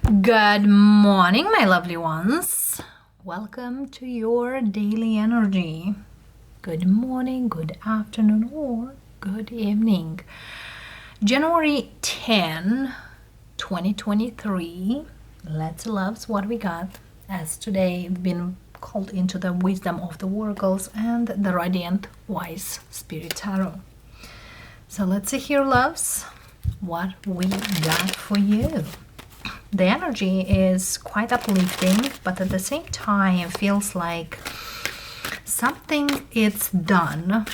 Good morning, my lovely ones. Welcome to your daily energy. Good morning, good afternoon, or good evening. January 10, 2023. Let's love what we got, as today been called into the wisdom of the oracles and the radiant wise spirit tarot. So let's see here, loves, what we got for you. The energy is quite uplifting, but at the same time it feels like something is done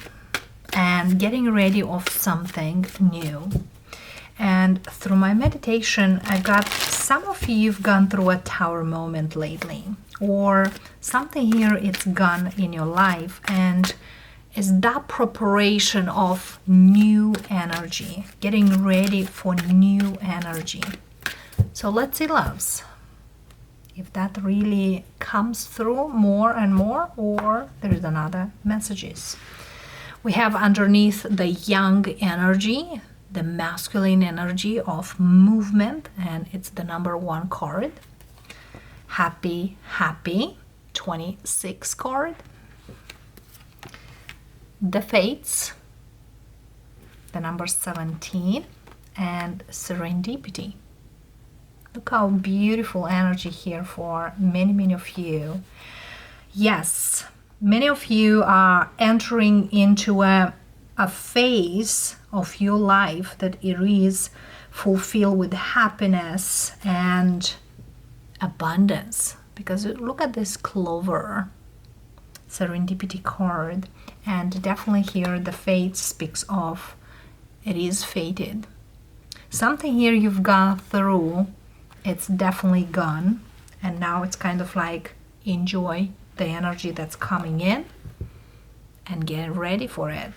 and getting ready of something new. And through my meditation, I got some of you've gone through a tower moment lately, or something here it's gone in your life, and it's that preparation of new energy, getting ready for new energy. So let's see, loves, if that really comes through more and more, or there's another messages. We have underneath the young energy, the masculine energy of movement, and it's the number 1 card. Happy, 26 card. The Fates, the number 17, and Serendipity. Look how beautiful energy here for many of you. Yes, many of you are entering into a phase of your life that it is fulfilled with happiness and abundance. Because look at this clover, Serendipity card, and definitely here the fate speaks of it is fated. Something here you've gone through, it's definitely gone, and now it's kind of like enjoy the energy that's coming in and get ready for it.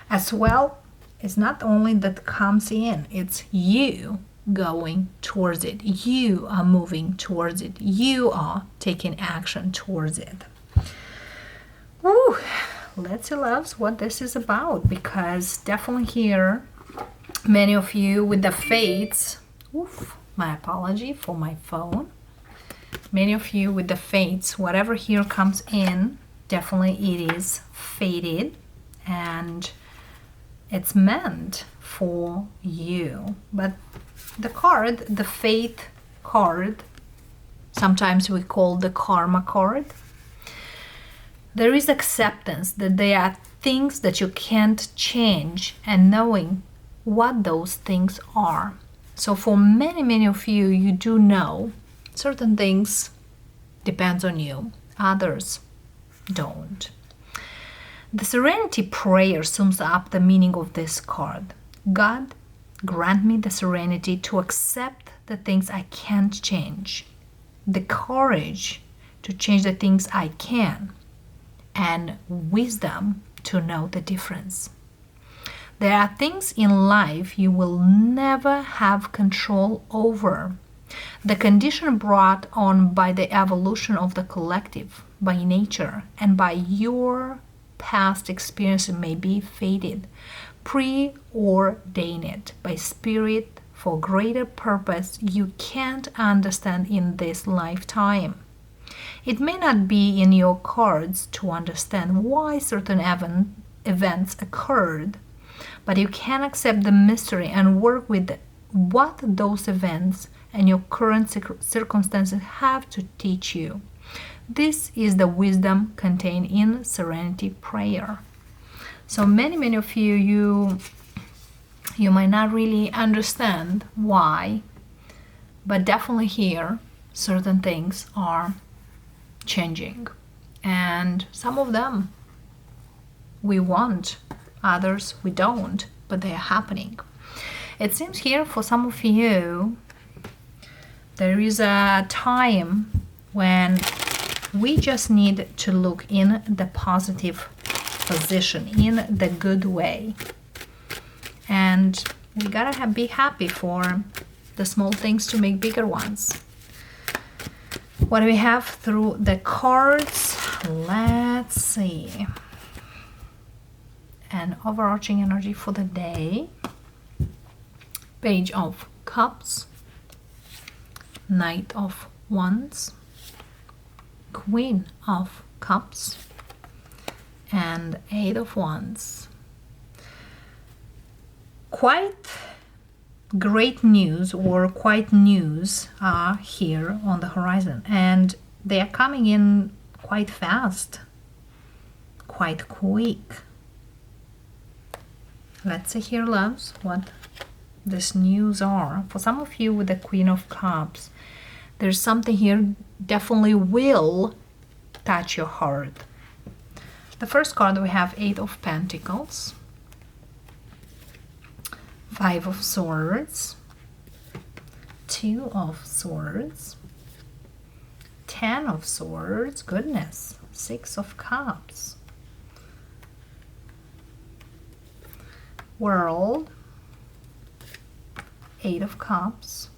As well, it's not only that comes in, it's you going towards it. You are moving towards it. You are taking action towards it. Woo! Let's see, loves, what this is about, because definitely here many of you with the fates, my apology for my phone. Many of you with the fates, whatever here comes in, definitely it is fated and it's meant for you. But the card, the faith card, sometimes we call the karma card. There is acceptance that there are things that you can't change and knowing what those things are. So for many of you, you do know certain things depends on you, others don't. The Serenity prayer sums up the meaning of this card. God, grant me the serenity to accept the things I can't change, the courage to change the things I can, and wisdom to know the difference. There are things in life you will never have control over. The condition brought on by the evolution of the collective, by nature, and by your past experience may be fated, preordained by spirit for greater purpose you can't understand in this lifetime. It may not be in your cards to understand why certain events occurred, but you can accept the mystery and work with what those events and your current circumstances have to teach you. This is the wisdom contained in Serenity prayer. So many of you might not really understand why, but definitely here certain things are changing, and some of them we want, others we don't, but they are happening. It seems here for some of you there is a time when we just need to look in the positive position, in the good way, and we gotta be happy for the small things to make bigger ones. What do we have through the cards? Let's see. An overarching energy for the day. Page of Cups, Knight of Wands, Queen of Cups, and Eight of Wands. Quite great news or quite news are here on the horizon, and they are coming in quite fast, quite quick. Let's see here, loves, what this news are. For some of you with the Queen of Cups, there's something here definitely will touch your heart. The first card we have Eight of Pentacles, Five of Swords, Two of Swords, Ten of Swords, goodness, Six of Cups, World, Eight of Cups,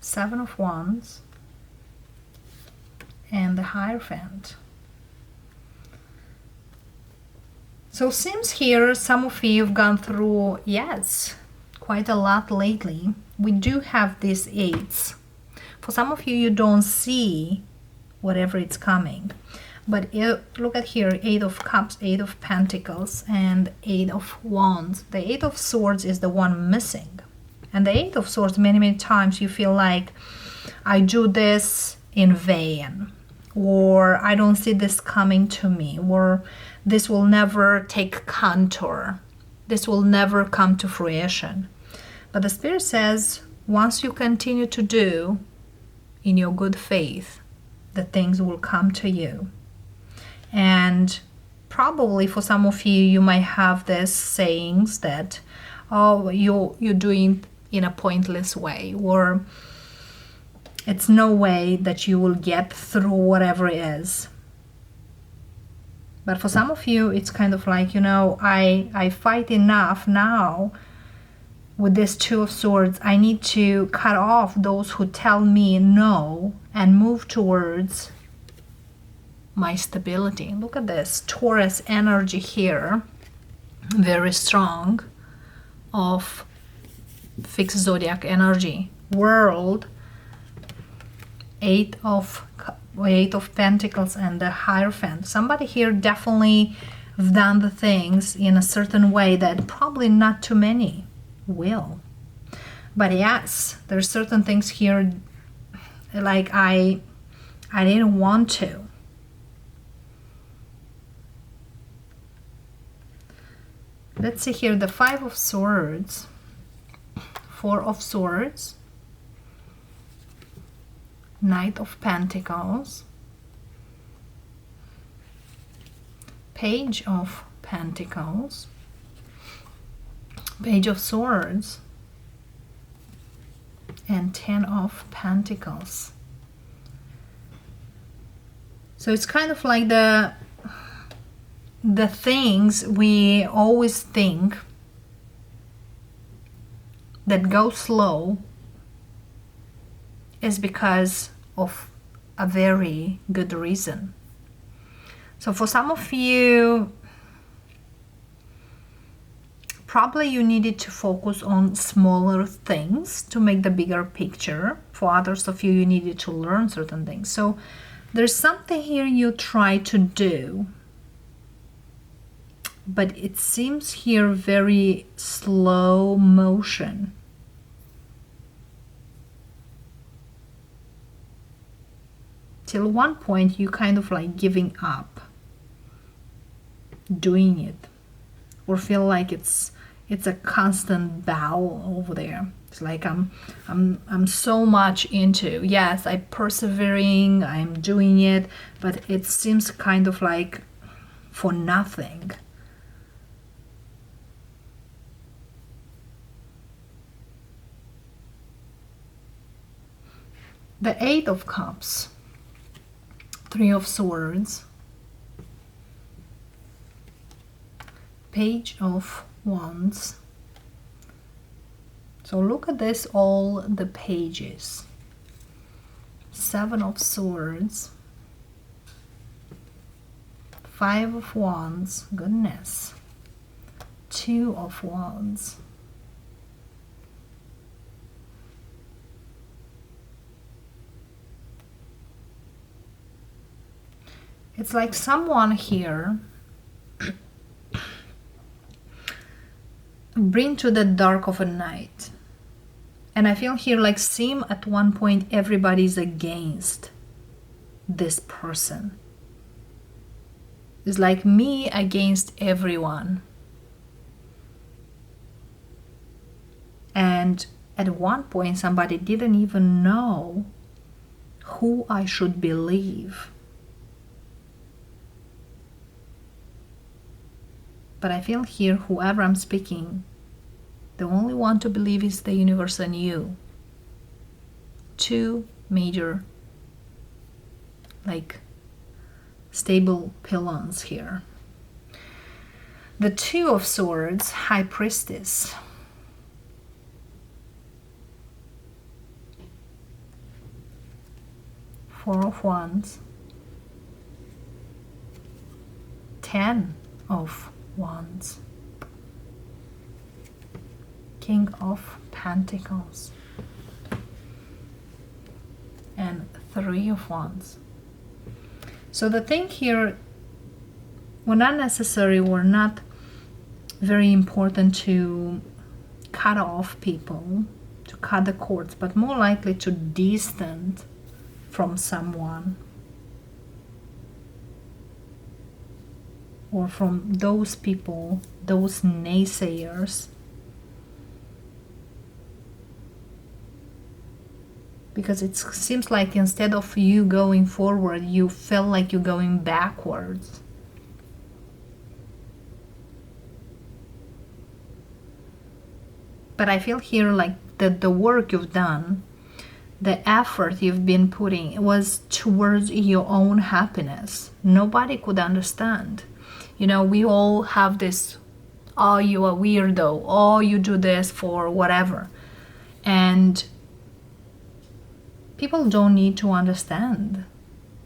Seven of Wands, and the Hierophant. So seems here some of you have gone through, yes, quite a lot lately. We do have these eights. For some of you, you don't see whatever it's coming. But look at here, Eight of Cups, Eight of Pentacles, and Eight of Wands. The Eight of Swords is the one missing. And the Eight of Swords, many times you feel like, I do this in vain, or I don't see this coming to me, or this will never take contour. This will never come to fruition. But the Spirit says, once you continue to do in your good faith, the things will come to you. And probably for some of you, you might have this sayings that, oh, you're doing in a pointless way, or it's no way that you will get through whatever it is. But for some of you, it's kind of like, you know, I fight enough now with this Two of Swords. I need to cut off those who tell me no and move towards my stability. Look at this Taurus energy here, very strong, of fixed zodiac energy. World, Eight of Pentacles, and the Hierophant. Somebody here definitely have done the things in a certain way that probably not too many will. But yes, there's certain things here like I didn't want to. Let's see here, the Five of Swords, Four of Swords, Knight of Pentacles, Page of Pentacles, Page of Swords, and Ten of Pentacles. So it's kind of like the things we always think that go slow is because of a very good reason. So for some of you, probably you needed to focus on smaller things to make the bigger picture. For others of you, you needed to learn certain things. So there's something here you try to do, but it seems here very slow motion. Till one point you kind of like giving up doing it, or feel like it's a constant battle over there. It's like I'm so much into, yes, I'm persevering, I'm doing it, but it seems kind of like for nothing. The Eight of Cups, Three of Swords, Page of Wands. So look at this, all the pages. Seven of Swords, Five of Wands, goodness, Two of Wands, It's like someone here bring to the dark of a night. And I feel here like seem at one point everybody's against this person. It's like me against everyone. And at one point somebody didn't even know who I should believe. But I feel here, whoever I'm speaking, the only one to believe is the universe and you. Two major, like, stable pylons here. The Two of Swords, High Priestess. Four of Wands. 10 of Wands. King of Pentacles. And 3 of Wands. So the thing here, were not necessary, were not very important to cut off people, to cut the cords, but more likely to distance from someone or from those people, those naysayers. Because it seems like instead of you going forward, you felt like you're going backwards. But I feel here like that the work you've done, the effort you've been putting was towards your own happiness. Nobody could understand. You know, we all have this, oh, you're a weirdo, oh, you do this for whatever. And people don't need to understand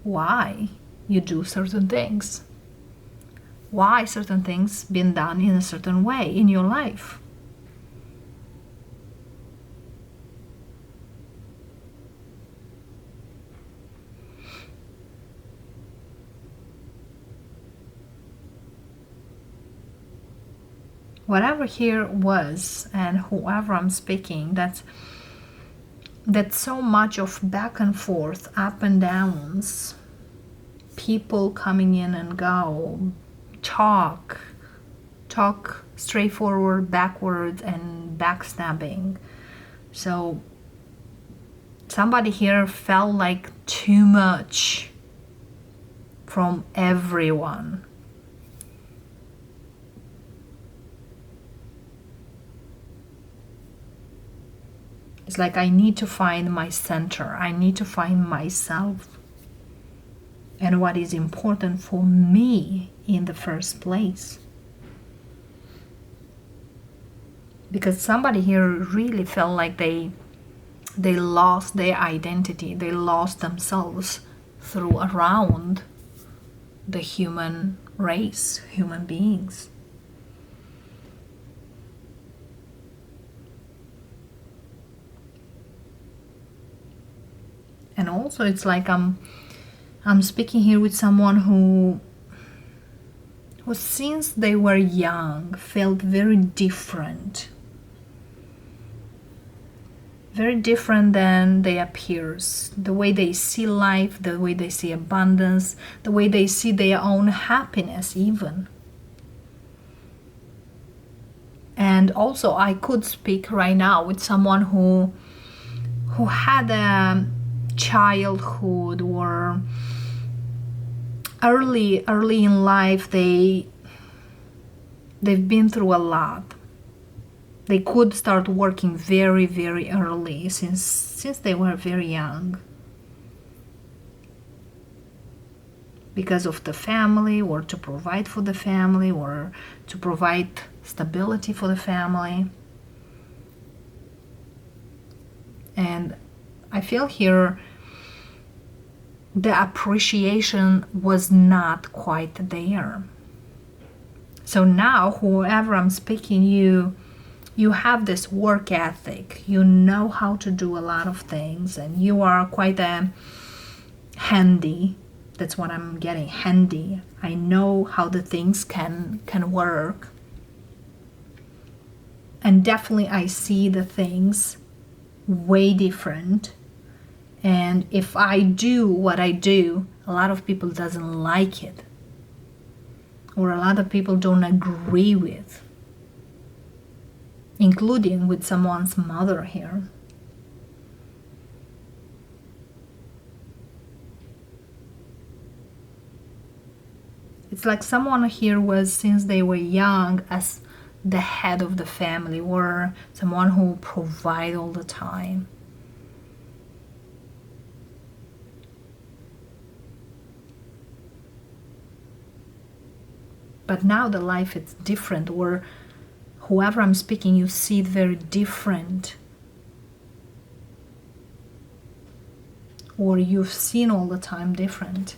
why you do certain things. Why certain things been done in a certain way in your life. Whatever here was, and whoever I'm speaking, that's so much of back and forth, up and downs, people coming in and go, talk straightforward, backwards, and backstabbing. So somebody here felt like too much from everyone. It's like I need to find my center. I need to find myself and what is important for me in the first place. Because somebody here really felt like they lost their identity. They lost themselves around the human race, human beings. And also it's like I'm speaking here with someone who since they were young felt very different than their peers. The way they see life, the way they see abundance, the way they see their own happiness even. And also I could speak right now with someone who had a childhood or early in life, they've been through a lot. They could start working very, very early since they were very young, because of the family, or to provide for the family, or to provide stability for the family. And I feel here the appreciation was not quite there. So now, whoever I'm speaking, you have this work ethic. You know how to do a lot of things, and you are quite handy. That's what I'm getting. Handy. I know how the things can work. And definitely I see the things way different. And if I do what I do, a lot of people doesn't like it. Or a lot of people don't agree with. Including with someone's mother here. It's like someone here was, since they were young, as the head of the family, or someone who provide all the time. But now the life is different, or whoever I'm speaking, you see it very different. Or you've seen all the time different.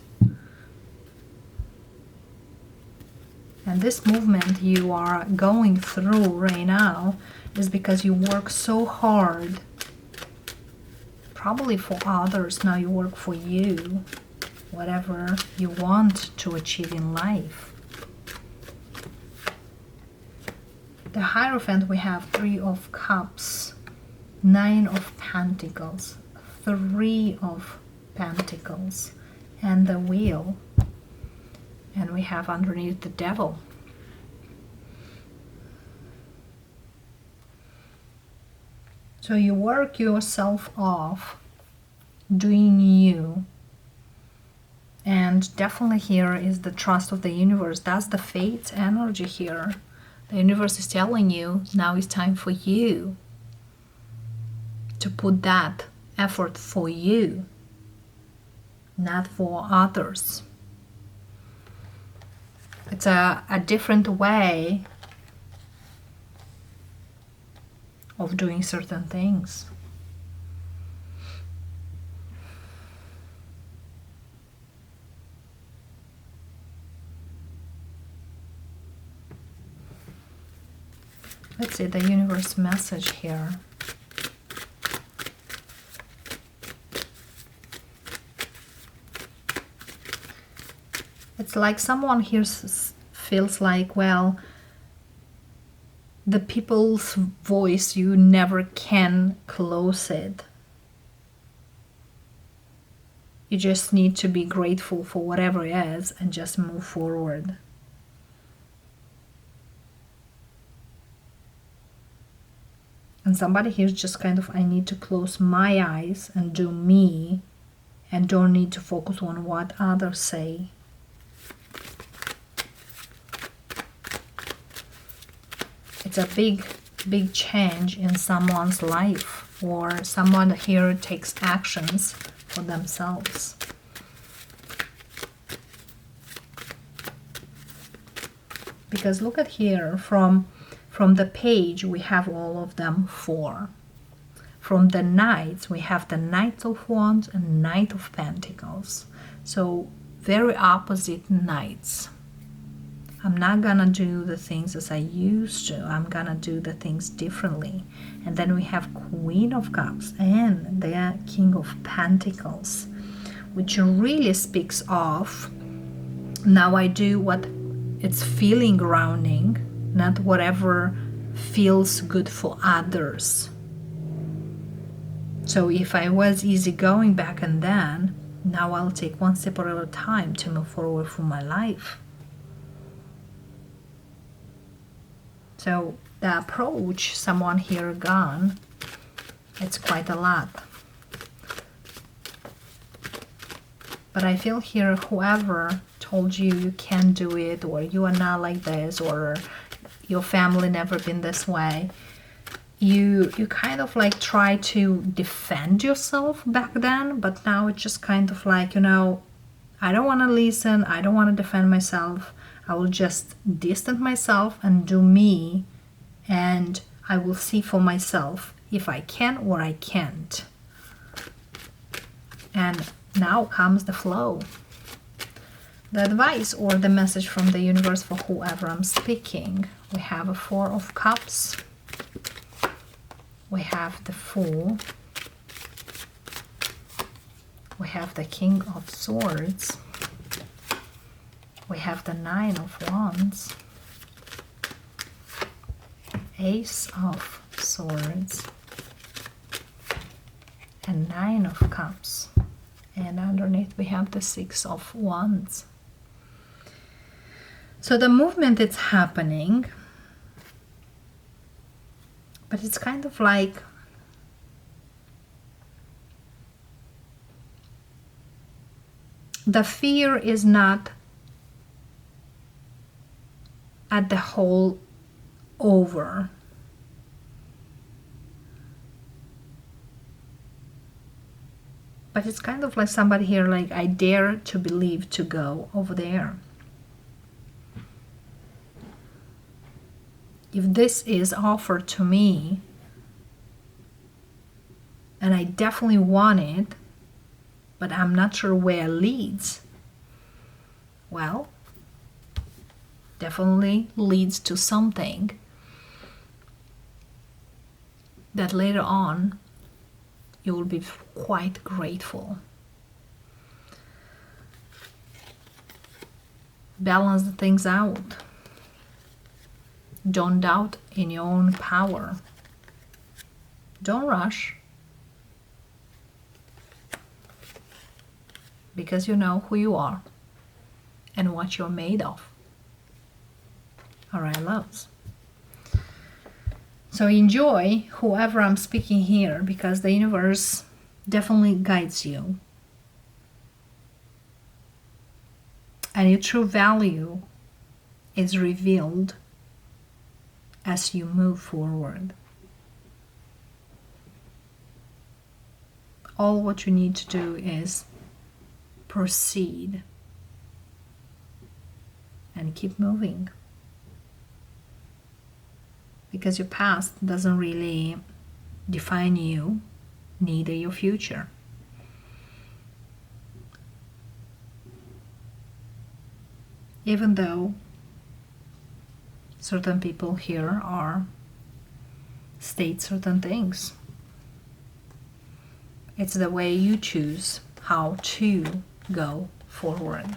And this movement you are going through right now is because you work so hard. Probably for others, now you work for you. Whatever you want to achieve in life. The Hierophant, we have 3 of Cups, 9 of Pentacles, 3 of Pentacles, and the Wheel. And we have underneath the Devil. So you work yourself off, doing you. And definitely here is the trust of the universe. That's the Fate energy here. The universe is telling you, now it's time for you to put that effort for you, not for others. It's a different way of doing certain things. Let's see the universe message here. It's like someone here feels like, well, the people's voice, you never can close it. You just need to be grateful for whatever it is and just move forward. And somebody here is just kind of, I need to close my eyes and do me and don't need to focus on what others say. It's a big change in someone's life, or someone here takes actions for themselves. Because look at here, from the page we have all of them 4. From the Knights we have the Knight of Wands and Knight of Pentacles. So very opposite Knights. I'm not gonna do the things as I used to. I'm gonna do the things differently. And then we have Queen of Cups and the King of Pentacles, which really speaks of, now I do what it's feeling grounding, not whatever feels good for others. So if I was easygoing back and then, now I'll take one step at a time to move forward through my life. So the approach someone here gone, it's quite a lot. But I feel here whoever told you you can't do it, or you are not like this, or your family never been this way, you kind of like try to defend yourself back then, but now it's just kind of like, you know, I don't want to listen, I don't want to defend myself. I will just distance myself and do me, and I will see for myself if I can or I can't. And now comes the flow. The advice or the message from the universe for whoever I'm speaking. We have a 4 of Cups. We have the Fool. We have the King of Swords. We have the Nine of Wands, Ace of Swords, and Nine of Cups. And underneath we have the Six of Wands. So the movement is happening, but it's kind of like the fear is not at the whole over. But it's kind of like somebody here, like, I dare to believe to go over there. If this is offered to me, and I definitely want it, but I'm not sure where it leads, well, definitely leads to something that later on you will be quite grateful. Balance the things out. Don't doubt in your own power. Don't rush, because you know who you are and what you're made of. All right, loves. So enjoy whoever I'm speaking here, because the universe definitely guides you. And your true value is revealed as you move forward. All what you need to do is proceed and keep moving. Because your past doesn't really define you, neither your future. Even though certain people here state certain things, it's the way you choose how to go forward.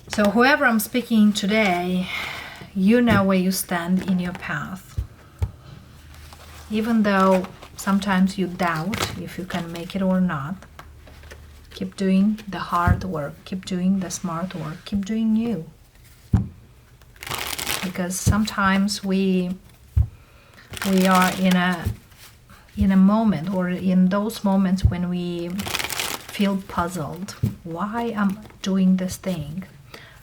So whoever I'm speaking today, you know where you stand in your path. Even though sometimes you doubt if you can make it or not, keep doing the hard work, keep doing the smart work, keep doing you. Because sometimes we are in a moment, or in those moments when we feel puzzled. Why am I doing this thing?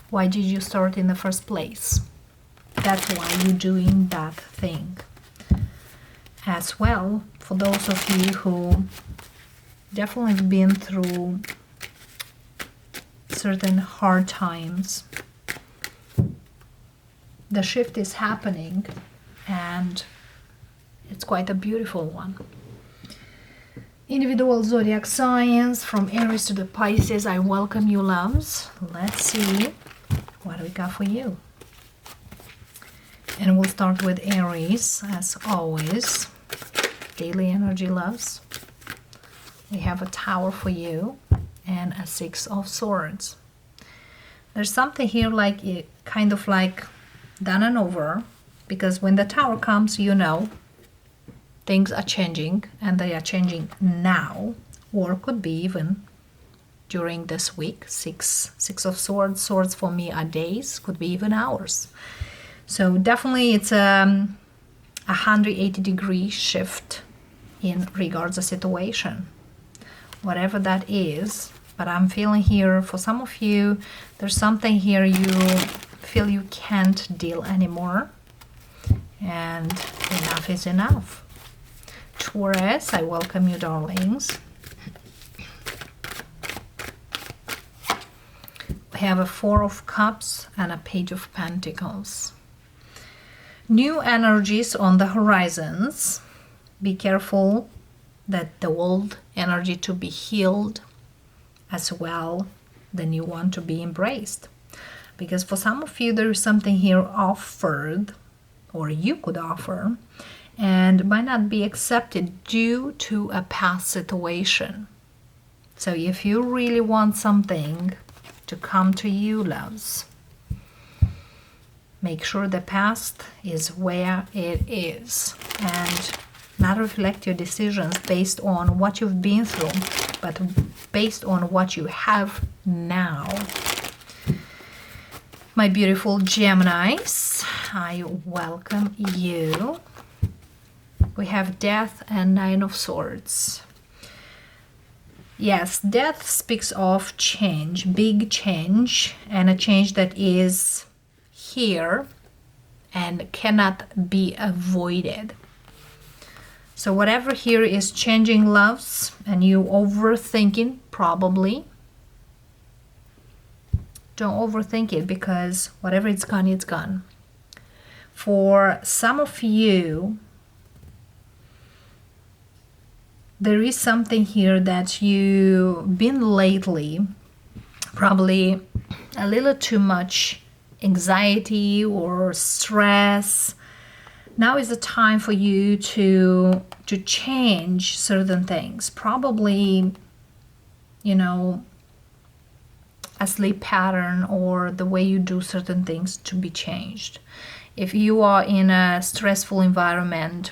Why did you start in the first place? That's why you're doing that thing. As well, for those of you who definitely have been through certain hard times, the shift is happening, and it's quite a beautiful one. Individual zodiac signs from Aries to the Pisces, I welcome you, loves. Let's see what we got for you. And we'll start with Aries, as always. Daily energy, loves. We have a Tower for you and a Six of Swords. There's something here like it kind of like done and over, because when the Tower comes, you know things are changing, and they are changing now, or could be even during this week. Six of Swords. Swords for me are days, could be even hours. So definitely it's a 180-degree shift in regards to situation, whatever that is. But I'm feeling here for some of you, there's something here you feel you can't deal anymore, and enough is enough. Taurus, I welcome you, darlings. We have a Four of Cups and a Page of Pentacles. New energies on the horizons. Be careful that the old energy to be healed, as well the new one to be embraced. Because for some of you, there is something here offered, or you could offer, and might not be accepted due to a past situation. So if you really want something to come to you, loves. Make sure the past is where it is and not reflect your decisions based on what you've been through, but based on what you have now. My beautiful Geminis, I welcome you. We have Death and Nine of Swords. Yes, death speaks of change, big change, and a change that is here and cannot be avoided. So whatever here is changing, loves, and you overthinking, probably. Don't overthink it, because whatever it's gone, it's gone. For some of you, there is something here that you've been lately, probably a little too much anxiety or stress. Now is the time for you to change certain things. Probably, you know, a sleep pattern or the way you do certain things to be changed. If you are in a stressful environment,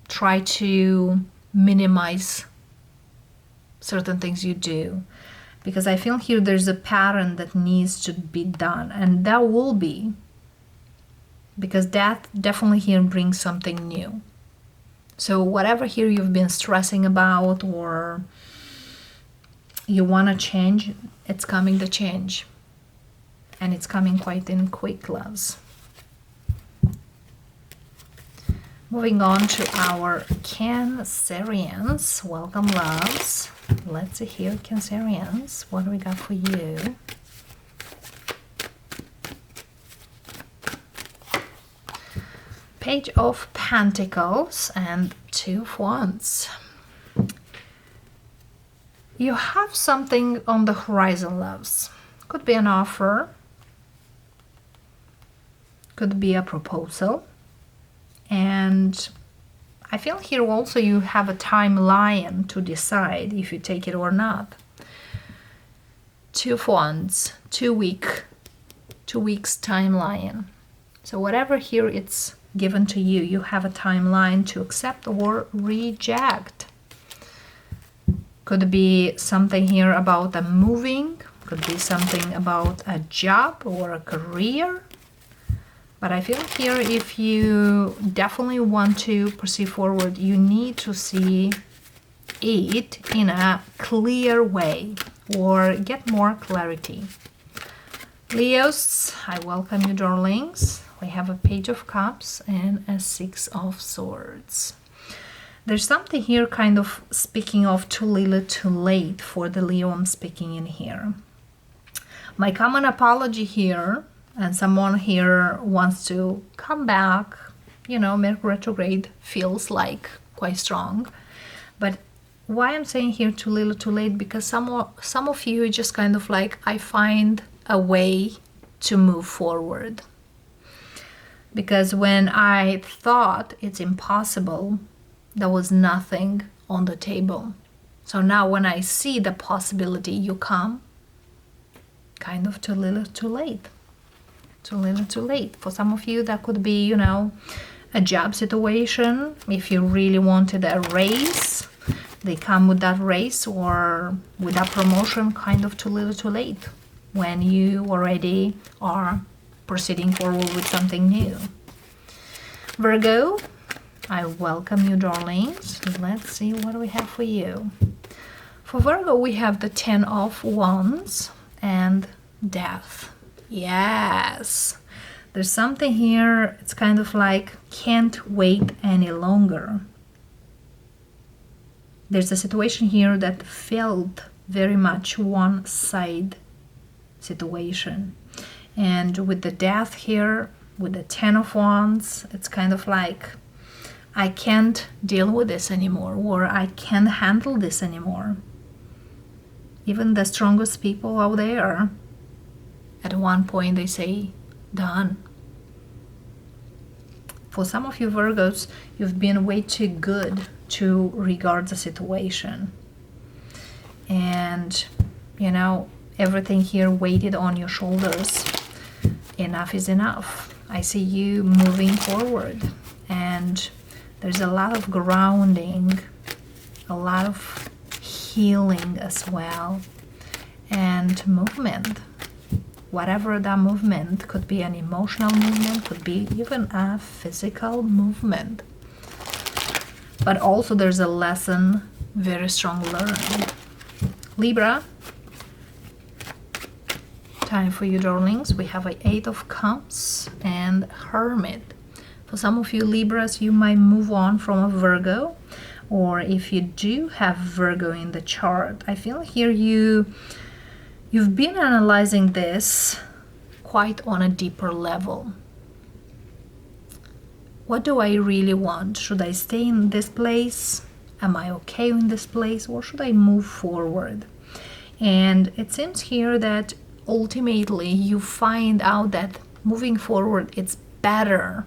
try to minimize certain things you do, because I feel here there's a pattern that needs to be done, and that will be, because death definitely here brings something new. So whatever here you've been stressing about or you want to change, it's coming, the change, and it's coming quite in quick, loves. Moving on to our Cancerians. Welcome, loves. Let's see here, Cancerians. What do we got for you? Page of Pentacles and Two of Wands. You have something on the horizon, loves. Could be an offer. Could be a proposal. And I feel here also you have a timeline to decide if you take it or not. Two of Wands, 2 weeks timeline. So whatever here it's given to you, you have a timeline to accept or reject. Could be something here about a moving, could be something about a job or a career. But I feel here if you definitely want to proceed forward, you need to see it in a clear way or get more clarity. Leos, I welcome you, darlings. We have a Page of Cups and a Six of Swords. There's something here kind of speaking of too little too late for the Leo I'm speaking in here. My common apology here, and someone here wants to come back, you know, Mercury retrograde feels like quite strong. But why I'm saying here too little too late, because some of you just kind of like, I find a way to move forward. Because when I thought it's impossible, there was nothing on the table. So now when I see the possibility, you come kind of too little too late. Too little too late. For some of you, that could be, you know, a job situation. If you really wanted a raise, they come with that raise or with that promotion kind of too little too late when you already are proceeding forward with something new. Virgo, I welcome you, darlings. Let's see what we have for you. For Virgo, we have the Ten of Wands and Death. Yes, there's something here, it's kind of like can't wait any longer. There's a situation here that felt very much one side situation, and with the Death here, with the Ten of Wands, it's kind of like I can't deal with this anymore, or I can't handle this anymore. Even the strongest people out there, at one point they say, done. For some of you Virgos, you've been way too good to regard the situation. And, you know, everything here weighted on your shoulders. Enough is enough. I see you moving forward, and there's a lot of grounding, a lot of healing as well, and movement. Whatever that movement could be, an emotional movement, could be even a physical movement. But also there's a lesson very strong learned. Libra, time for you, darlings. We have an 8 of Cups and Hermit. For some of you Libras, you might move on from a Virgo, or if you do have Virgo in the chart, I feel here you've been analyzing this quite on a deeper level. What do I really want? Should I stay in this place? Am I okay in this place? Or should I move forward? And it seems here that ultimately you find out that moving forward it's better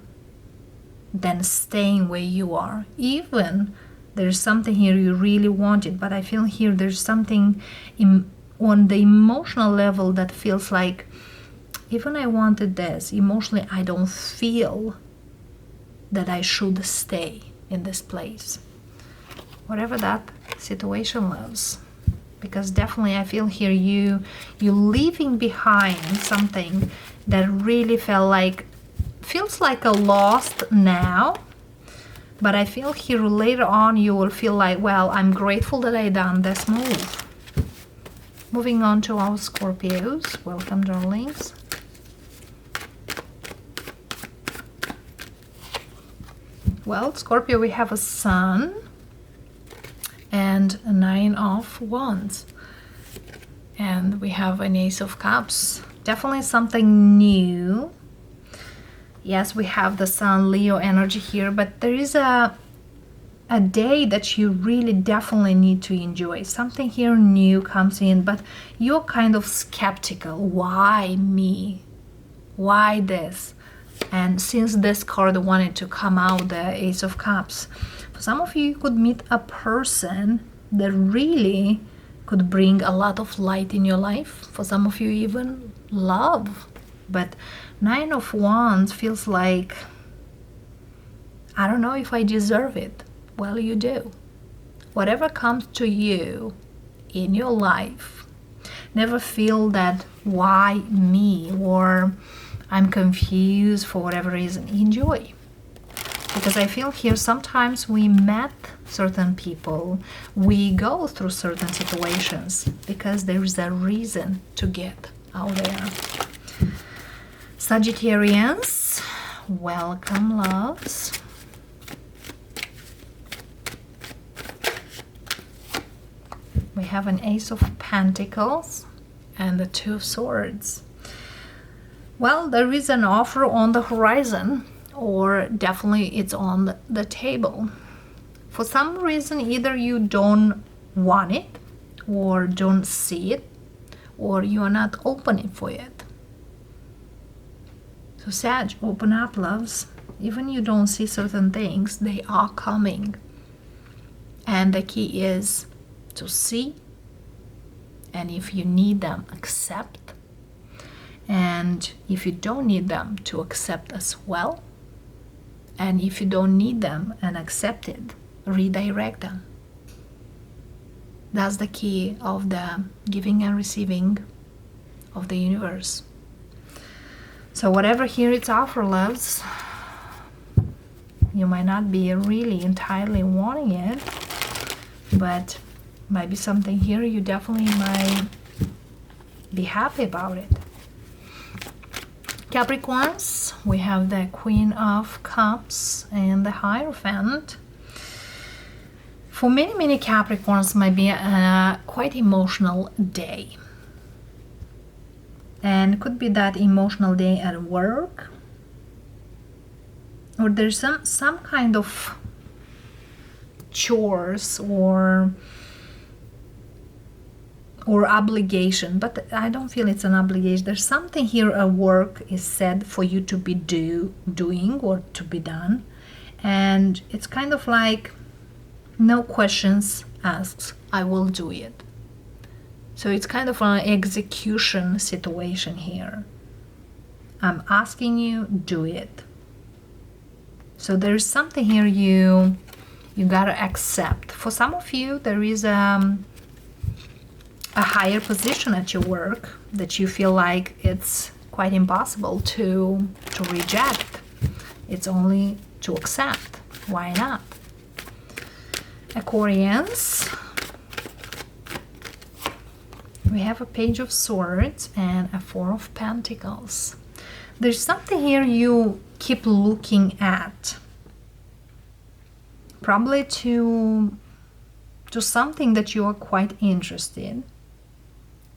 than staying where you are. Even there's something here you really wanted, but I feel here there's something on the emotional level that feels like, even I wanted this, emotionally I don't feel that I should stay in this place. Whatever that situation was. Because definitely I feel here you leaving behind something that really feels like a lost now. But I feel here later on you will feel like, well, I'm grateful that I done this move. Moving on to our Scorpios. Welcome, darlings. Well, Scorpio, we have a Sun and a 9 of Wands. And we have an Ace of Cups. Definitely something new. Yes, we have the Sun, Leo energy here, but there is a day that you really definitely need to enjoy. Something here new comes in, but you're kind of skeptical. Why me? Why this? And since this card wanted to come out, the Ace of Cups, for some of you could meet a person that really could bring a lot of light in your life. For some of you even love. But 9 of Wands feels like, I don't know if I deserve it. Well, you do. Whatever comes to you in your life, never feel that why me, or I'm confused for whatever reason. Enjoy. Because I feel here sometimes we met certain people, we go through certain situations because there is a reason to get out there. Sagittarians, welcome, loves. We have an Ace of Pentacles and the 2 of Swords. Well, there is an offer on the horizon, or definitely it's on the table. For some reason, either you don't want it, or don't see it, or you are not opening for it. So Sag, open up, loves. Even you don't see certain things, they are coming. And the key is to see, and if you need them, accept. And if you don't need them, to accept as well. And if you don't need them and accept it, redirect them. That's the key of the giving and receiving of the universe. So whatever here it's offer, loves, you might not be really entirely wanting it, but might be something here you definitely might be happy about it. Capricorns, we have the Queen of Cups and the Hierophant. For many Capricorns might be a quite emotional day. And could be that emotional day at work, or there's some kind of chores or obligation, but I don't feel it's an obligation. There's something here at work is said for you to be doing or to be done, and it's kind of like no questions asked, I will do it. So it's kind of an execution situation here. I'm asking you, do it. So there's something here you gotta accept. For some of you, there is a higher position at your work that you feel like it's quite impossible to reject. It's only to accept. Why not? Aquarians, we have a Page of Swords and a Four of Pentacles. There's something here you keep looking at, probably to something that you are quite interested in.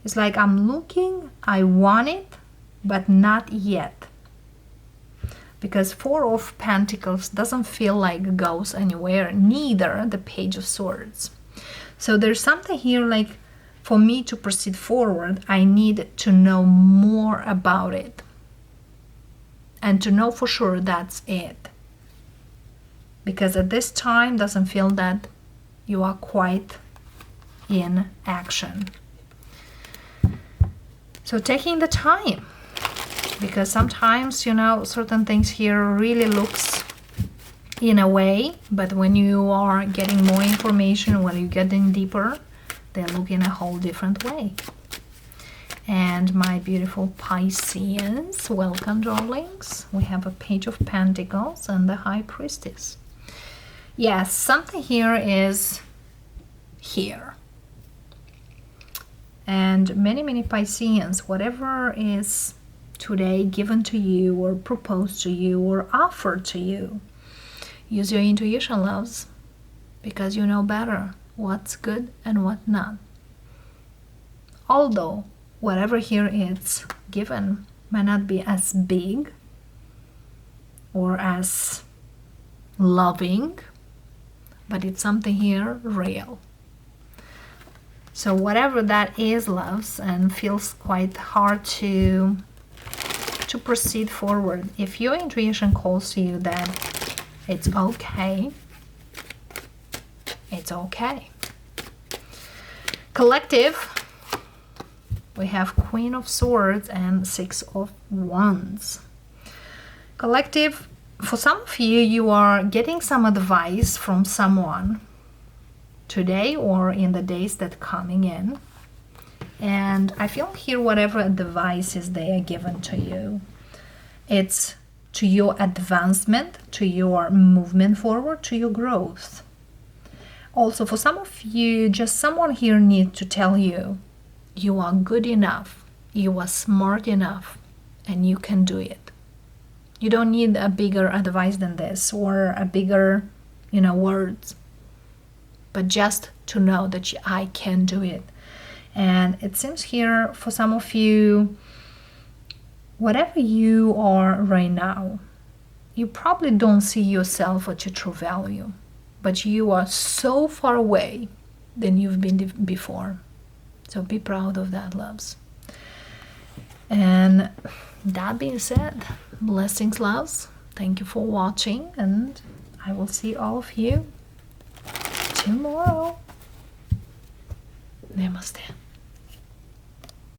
It's like, I'm looking, I want it, but not yet. Because Four of Pentacles doesn't feel like it goes anywhere, neither the Page of Swords. So there's something here like, for me to proceed forward, I need to know more about it. And to know for sure that's it. Because at this time, doesn't feel that you are quite in action. So taking the time, because sometimes, you know, certain things here really looks in a way, but when you are getting more information, when you're getting deeper, they look in a whole different way. And my beautiful Pisceans, welcome, darlings. We have a Page of Pentacles and the High Priestess. Yes, something here is here. And many Pisceans, whatever is today given to you or proposed to you or offered to you, use your intuition, loves, because you know better what's good and what not. Although whatever here is given might not be as big or as loving, but it's something here real. So whatever that is, loves, and feels quite hard to proceed forward, if your intuition calls to you that it's okay, it's okay. Collective, we have Queen of Swords and Six of Wands. Collective, for some of you, you are getting some advice from someone today or in the days that coming in. And I feel here whatever advice is there given to you, it's to your advancement, to your movement forward, to your growth. Also, for some of you, just someone here needs to tell you, you are good enough, you are smart enough, and you can do it. You don't need a bigger advice than this or a bigger, words, but just to know that I can do it. And it seems here for some of you, whatever you are right now, you probably don't see yourself at your true value, but you are so far away than you've been before. So be proud of that, loves. And that being said, blessings, loves. Thank you for watching, and I will see all of you tomorrow. Namaste.